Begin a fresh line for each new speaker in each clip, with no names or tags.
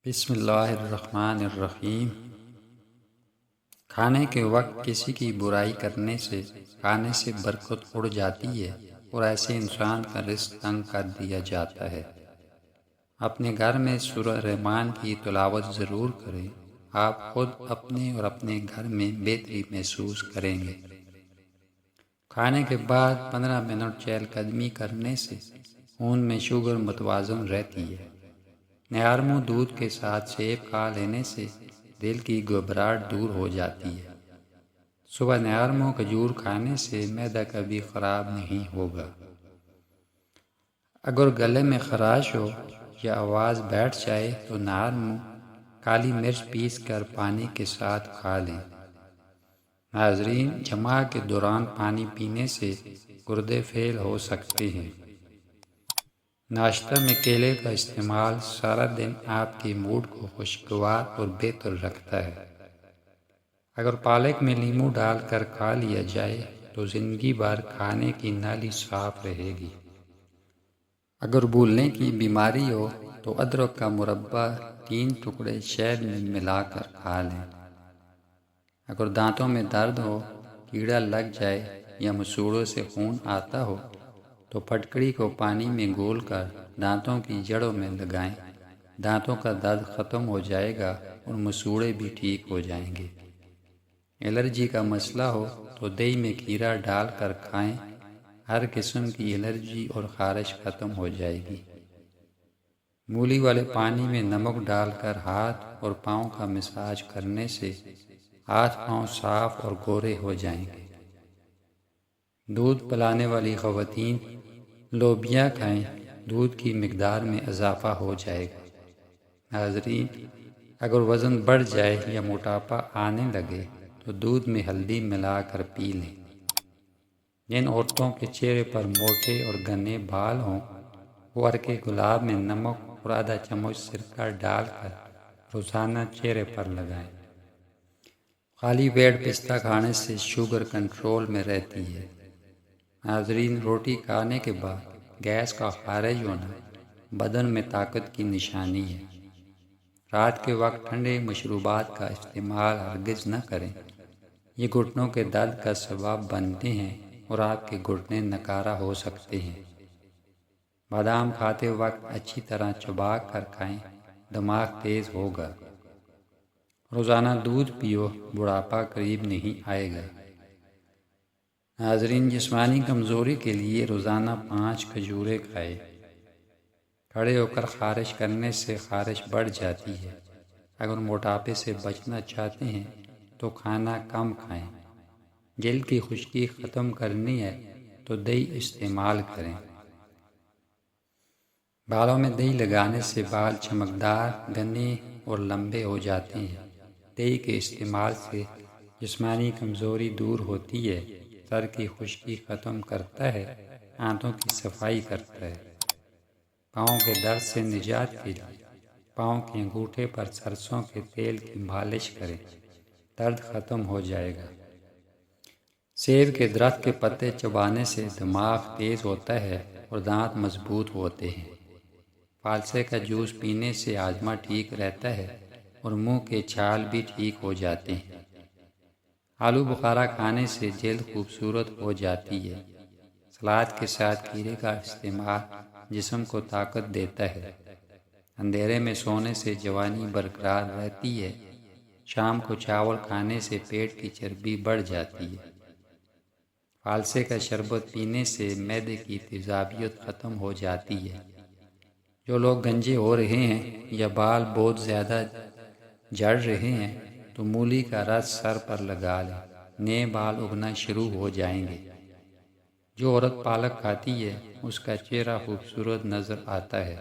بسم اللہ الرحمن الرحیم۔ کھانے کے وقت کسی کی برائی کرنے سے کھانے سے برکت اڑ جاتی ہے اور ایسے انسان کا رزق تنگ کر دیا جاتا ہے۔ اپنے گھر میں سورہ رحمان کی تلاوت ضرور کریں، آپ خود اپنے اور اپنے گھر میں بہتری محسوس کریں گے۔ کھانے کے بعد 15 منٹ چہل قدمی کرنے سے خون میں شوگر متوازن رہتی ہے۔ نیارمو دودھ کے ساتھ سیب کھا لینے سے دل کی گھبراہٹ دور ہو جاتی ہے۔ صبح نیارمو کھجور کھانے سے معدہ کبھی خراب نہیں ہوگا۔ اگر گلے میں خراش ہو یا آواز بیٹھ جائے تو نیارمو کالی مرچ پیس کر پانی کے ساتھ کھا لیں۔ ناظرین، جماع کے دوران پانی پینے سے گردے فیل ہو سکتے ہیں۔ ناشتہ میں کیلے کا استعمال سارا دن آپ کے موڈ کو خوشگوار اور بہتر رکھتا ہے۔ اگر پالک میں لیموں ڈال کر کھا لیا جائے تو زندگی بھر کھانے کی نالی صاف رہے گی۔ اگر بھولنے کی بیماری ہو تو ادرک کا مربع 3 ٹکڑے شہد میں ملا کر کھا لیں۔ اگر دانتوں میں درد ہو، کیڑا لگ جائے یا مسوڑوں سے خون آتا ہو تو پھٹکڑی کو پانی میں گھول کر دانتوں کی جڑوں میں لگائیں۔ دانتوں کا درد ختم ہو جائے گا اور مسوڑے بھی ٹھیک ہو جائیں گے۔ الرجی کا مسئلہ ہو تو دہی میں کھیرا ڈال کر کھائیں، ہر قسم کی الرجی اور خارش ختم ہو جائے گی۔ مولی والے پانی میں نمک ڈال کر ہاتھ اور پاؤں کا مساج کرنے سے ہاتھ پاؤں صاف اور گورے ہو جائیں گے۔ دودھ پلانے والی خواتین لوبیا کھائیں، دودھ کی مقدار میں اضافہ ہو جائے گا۔ ناظرین، اگر وزن بڑھ جائے یا موٹاپا آنے لگے تو دودھ میں ہلدی ملا کر پی لیں۔ جن عورتوں کے چہرے پر موٹے اور گھنے بال ہوں وہ عرق گلاب میں نمک اور آدھا چمچ سرکہ ڈال کر روزانہ چہرے پر لگائیں۔ خالی پیٹ پستہ کھانے سے شوگر کنٹرول میں رہتی ہے۔ ناظرین، روٹی کھانے کے بعد گیس کا خارج ہونا بدن میں طاقت کی نشانی ہے۔ رات کے وقت ٹھنڈے مشروبات کا استعمال ہرگز نہ کریں، یہ گھٹنوں کے درد کا سبب بنتے ہیں اور آپ کے گھٹنے نکارہ ہو سکتے ہیں۔ بادام کھاتے وقت اچھی طرح چبا کر کھائیں، دماغ تیز ہوگا۔ روزانہ دودھ پیو، بڑھاپا قریب نہیں آئے گا۔ ناظرین، جسمانی کمزوری کے لیے روزانہ 5 کھجوریں کھائیں۔ کھڑے ہو کر خارش کرنے سے خارش بڑھ جاتی ہے۔ اگر موٹاپے سے بچنا چاہتے ہیں تو کھانا کم کھائیں۔ جلد کی خشکی ختم کرنی ہے تو دہی استعمال کریں۔ بالوں میں دہی لگانے سے بال چمکدار، گھنے اور لمبے ہو جاتے ہیں۔ دہی کے استعمال سے جسمانی کمزوری دور ہوتی ہے، سر کی خشکی ختم کرتا ہے، آنتوں کی صفائی کرتا ہے۔ پاؤں کے درد سے نجات کے لیے پاؤں کے انگوٹھے پر سرسوں کے تیل کی مالش کریں، درد ختم ہو جائے گا۔ سیب کے درخت کے پتے چبانے سے دماغ تیز ہوتا ہے اور دانت مضبوط ہوتے ہیں۔ فالسے کا جوس پینے سے ہاضمہ ٹھیک رہتا ہے اور منہ کے چھال بھی ٹھیک ہو جاتے ہیں۔ آلو بخارا کھانے سے جلد خوبصورت ہو جاتی ہے۔ سلاد کے ساتھ کھیرے کا استعمال جسم کو طاقت دیتا ہے۔ اندھیرے میں سونے سے جوانی برقرار رہتی ہے۔ شام کو چاول کھانے سے پیٹ کی چربی بڑھ جاتی ہے۔ فالسے کا شربت پینے سے معدے کی تیزابیت ختم ہو جاتی ہے۔ جو لوگ گنجے ہو رہے ہیں یا بال بہت زیادہ جھڑ رہے ہیں تو مولی کا رس سر پر لگا لیں، نئے بال اگنا شروع ہو جائیں گے۔ جو عورت پالک کھاتی ہے اس کا چہرہ خوبصورت نظر آتا ہے۔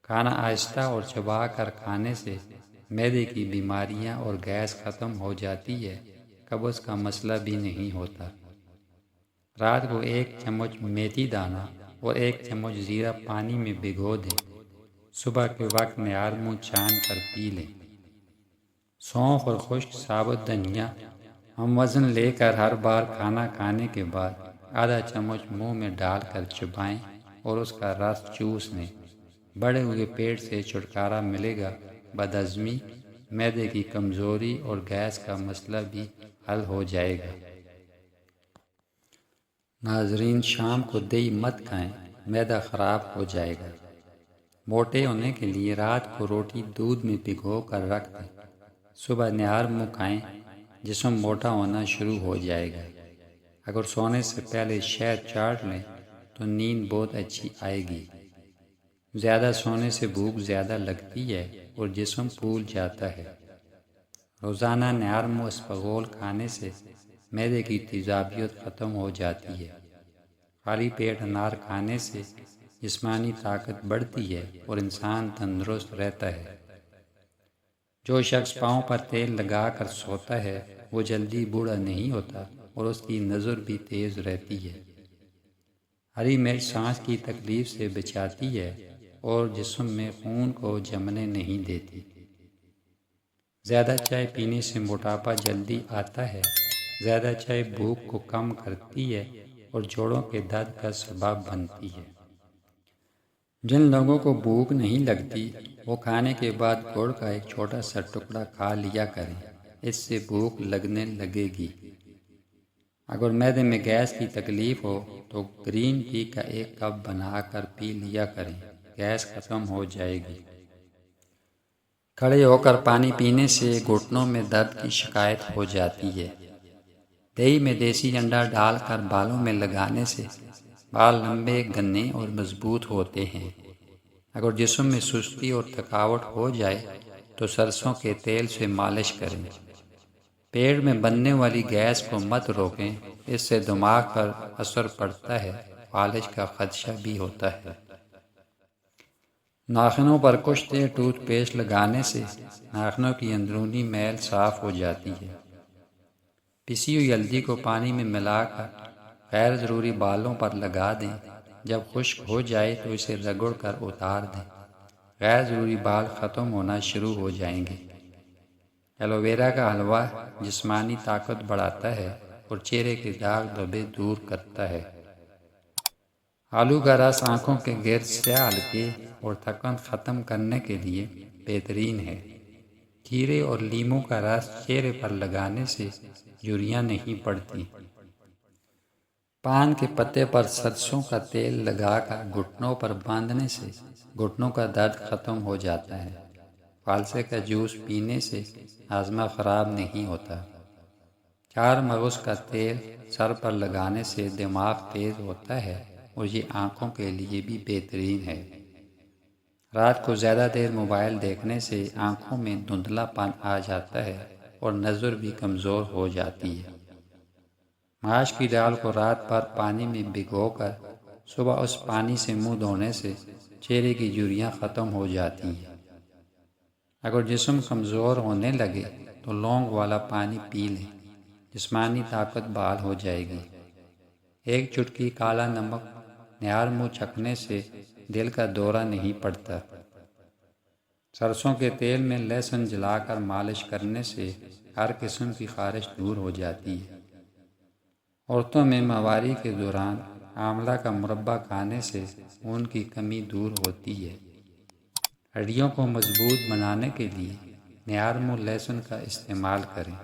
کھانا آہستہ اور چبا کر کھانے سے معدے کی بیماریاں اور گیس ختم ہو جاتی ہے، قبض کا مسئلہ بھی نہیں ہوتا۔ رات کو 1 چمچ میتھی دانہ اور 1 چمچ زیرہ پانی میں بھگو دیں، صبح کے وقت نیارمو چھان کر پی لیں۔ سونف اور خشک ثابت دھنیا ہم وزن لے کر ہر بار کھانا کھانے کے بعد آدھا چمچ منہ میں ڈال کر چبائیں اور اس کا رس چوس لیں۔ بڑھے ہوئے پیٹ سے چھٹکارا ملے گا، بدہضمی، معدے کی کمزوری اور گیس کا مسئلہ بھی حل ہو جائے گا۔ ناظرین، شام کو دہی مت کھائیں، معدہ خراب ہو جائے گا۔ موٹے ہونے کے لیے رات کو روٹی دودھ میں بھگو کر رکھ دیں، صبح نہار منہ کھائیں، جسم موٹا ہونا شروع ہو جائے گا۔ اگر سونے سے پہلے شہد چاٹ لیں تو نیند بہت اچھی آئے گی۔ زیادہ سونے سے بھوک زیادہ لگتی ہے اور جسم پھول جاتا ہے۔ روزانہ نہار منہ اسپغول کھانے سے معدے کی تیزابیت ختم ہو جاتی ہے۔ خالی پیٹ انار کھانے سے جسمانی طاقت بڑھتی ہے اور انسان تندرست رہتا ہے۔ جو شخص پاؤں پر تیل لگا کر سوتا ہے وہ جلدی بوڑھا نہیں ہوتا اور اس کی نظر بھی تیز رہتی ہے۔ ہری مرچ سانس کی تکلیف سے بچاتی ہے اور جسم میں خون کو جمنے نہیں دیتی۔ زیادہ چائے پینے سے موٹاپا جلدی آتا ہے۔ زیادہ چائے بھوک کو کم کرتی ہے اور جوڑوں کے درد کا سبب بنتی ہے۔ جن لوگوں کو بھوک نہیں لگتی وہ کھانے کے بعد گڑ کا ایک چھوٹا سا ٹکڑا کھا لیا کریں، اس سے بھوک لگنے لگے گی۔ اگر معدے میں گیس کی تکلیف ہو تو گرین ٹی کا ایک کپ بنا کر پی لیا کریں، گیس ختم ہو جائے گی۔ کھڑے ہو کر پانی پینے سے گھٹنوں میں درد کی شکایت ہو جاتی ہے۔ دہی میں دیسی انڈا ڈال کر بالوں میں لگانے سے بال لمبے، گھنے اور مضبوط ہوتے ہیں۔ اگر جسم میں سستی اور تھکاوٹ ہو جائے تو سرسوں کے تیل سے مالش کریں۔ پیٹ میں بننے والی گیس کو مت روکیں، اس سے دماغ پر اثر پڑتا ہے، فالج کا خدشہ بھی ہوتا ہے۔ ناخنوں پر کچھ دیر ٹوتھ پیسٹ لگانے سے ناخنوں کی اندرونی میل صاف ہو جاتی ہے۔ پسی ہوئی ہلدی کو پانی میں ملا کر غیر ضروری بالوں پر لگا دیں، جب خشک ہو جائے تو اسے رگڑ کر اتار دیں، غیر ضروری بال ختم ہونا شروع ہو جائیں گے۔ ایلو ویرا کا حلوہ جسمانی طاقت بڑھاتا ہے اور چہرے کے داغ دھبے دور کرتا ہے۔ آلو کا رس آنکھوں کے گرد سیاہ حلقے اور تھکن ختم کرنے کے لیے بہترین ہے۔ کھیرے اور لیموں کا رس چہرے پر لگانے سے جھریاں نہیں پڑتی۔ پان کے پتے پر سرسوں کا تیل لگا کر گھٹنوں پر باندھنے سے گھٹنوں کا درد ختم ہو جاتا ہے۔ فالسے کا جوس پینے سے ہاضمہ خراب نہیں ہوتا۔ چار مغز کا تیل سر پر لگانے سے دماغ تیز ہوتا ہے اور یہ آنکھوں کے لیے بھی بہترین ہے۔ رات کو زیادہ دیر موبائل دیکھنے سے آنکھوں میں دھندلا پن آ جاتا ہے اور نظر بھی کمزور ہو جاتی ہے۔ ماش کی دال کو رات بھر پانی میں بھگو کر صبح اس پانی سے منہ دھونے سے چہرے کی جھریاں ختم ہو جاتی ہیں۔ اگر جسم کمزور ہونے لگے تو لونگ والا پانی پی لیں، جسمانی طاقت بحال ہو جائے گی۔ ایک چٹکی کالا نمک نہار منہ چکھنے سے دل کا دورہ نہیں پڑتا۔ سرسوں کے تیل میں لہسن جلا کر مالش کرنے سے ہر قسم کی خارش دور ہو جاتی ہے۔ عورتوں میں ماہواری کے دوران آملہ کا مربع کھانے سے خون کی کمی دور ہوتی ہے۔ ہڈیوں کو مضبوط بنانے کے لیے نہار منہ لہسن کا استعمال کریں۔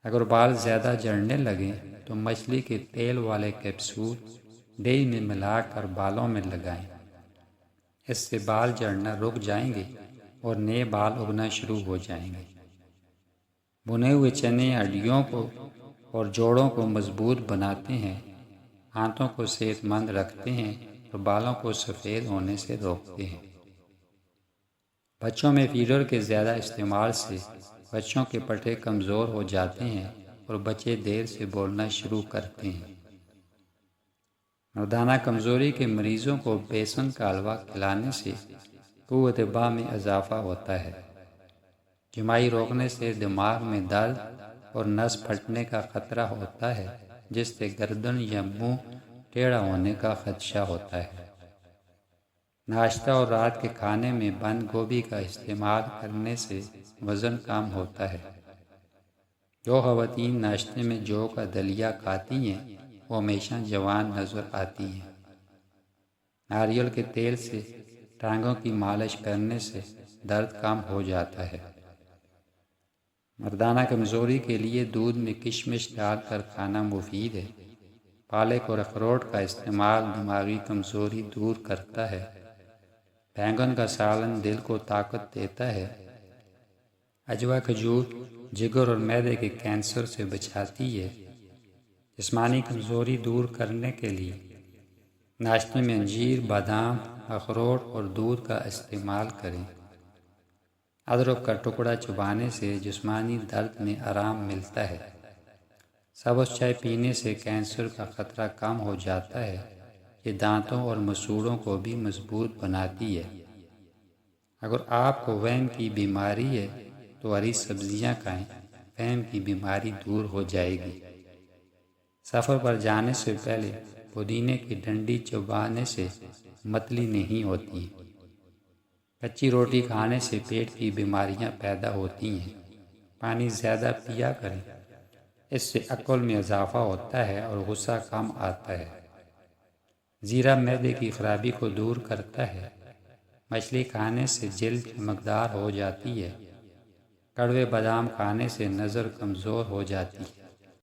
اگر بال زیادہ جھڑنے لگیں تو مچھلی کے تیل والے کیپسول دہی میں ملا کر بالوں میں لگائیں، اس سے بال جھڑنا رک جائیں گے اور نئے بال اگنا شروع ہو جائیں گے۔ بھنے ہوئے چنے ہڈیوں کو اور جوڑوں کو مضبوط بناتے ہیں، ہاتھوں کو صحت مند رکھتے ہیں اور بالوں کو سفید ہونے سے روکتے ہیں۔ بچوں میں فیڈر کے زیادہ استعمال سے بچوں کے پٹھے کمزور ہو جاتے ہیں اور بچے دیر سے بولنا شروع کرتے ہیں۔ مردانہ کمزوری کے مریضوں کو بیسن کا حلوہ کھلانے سے قوت باہ میں اضافہ ہوتا ہے۔ جمائی روکنے سے دماغ میں درد اور نس پھٹنے کا خطرہ ہوتا ہے، جس سے گردن یا منہ ٹیڑھا ہونے کا خدشہ ہوتا ہے۔ ناشتہ اور رات کے کھانے میں بند گوبھی کا استعمال کرنے سے وزن کم ہوتا ہے۔ جو خواتین ناشتے میں جو کا دلیا کھاتی ہیں وہ ہمیشہ جوان نظر آتی ہیں۔ ناریل کے تیل سے ٹانگوں کی مالش کرنے سے درد کم ہو جاتا ہے۔ مردانہ کمزوری کے لیے دودھ میں کشمش ڈال کر کھانا مفید ہے۔ پالک اور اخروٹ کا استعمال دماغی کمزوری دور کرتا ہے۔ بینگن کا سالن دل کو طاقت دیتا ہے۔ عجوا کھجور جگر اور معدے کے کینسر سے بچاتی ہے۔ جسمانی کمزوری دور کرنے کے لیے ناشتے میں انجیر، بادام، اخروٹ اور دودھ کا استعمال کریں۔ ادرک کا ٹکڑا چبانے سے جسمانی درد میں آرام ملتا ہے۔ سبز چائے پینے سے کینسر کا خطرہ کم ہو جاتا ہے۔ یہ دانتوں اور مسوڑوں کو بھی مضبوط بناتی ہے۔ اگر آپ کو وہم کی بیماری ہے تو ہری سبزیاں کھائیں، وہم کی بیماری دور ہو جائے گی۔ سفر پر جانے سے پہلے پودینے کی ڈنڈی چبانے سے متلی نہیں ہوتی۔ کچی روٹی کھانے سے پیٹ کی بیماریاں پیدا ہوتی ہیں۔ پانی زیادہ پیا کریں، اس سے عقل میں اضافہ ہوتا ہے اور غصہ کم آتا ہے۔ زیرہ معدے کی خرابی کو دور کرتا ہے۔ مچھلی کھانے سے جلد چمکدار ہو جاتی ہے۔ کڑوے بادام کھانے سے نظر کمزور ہو جاتی ہے۔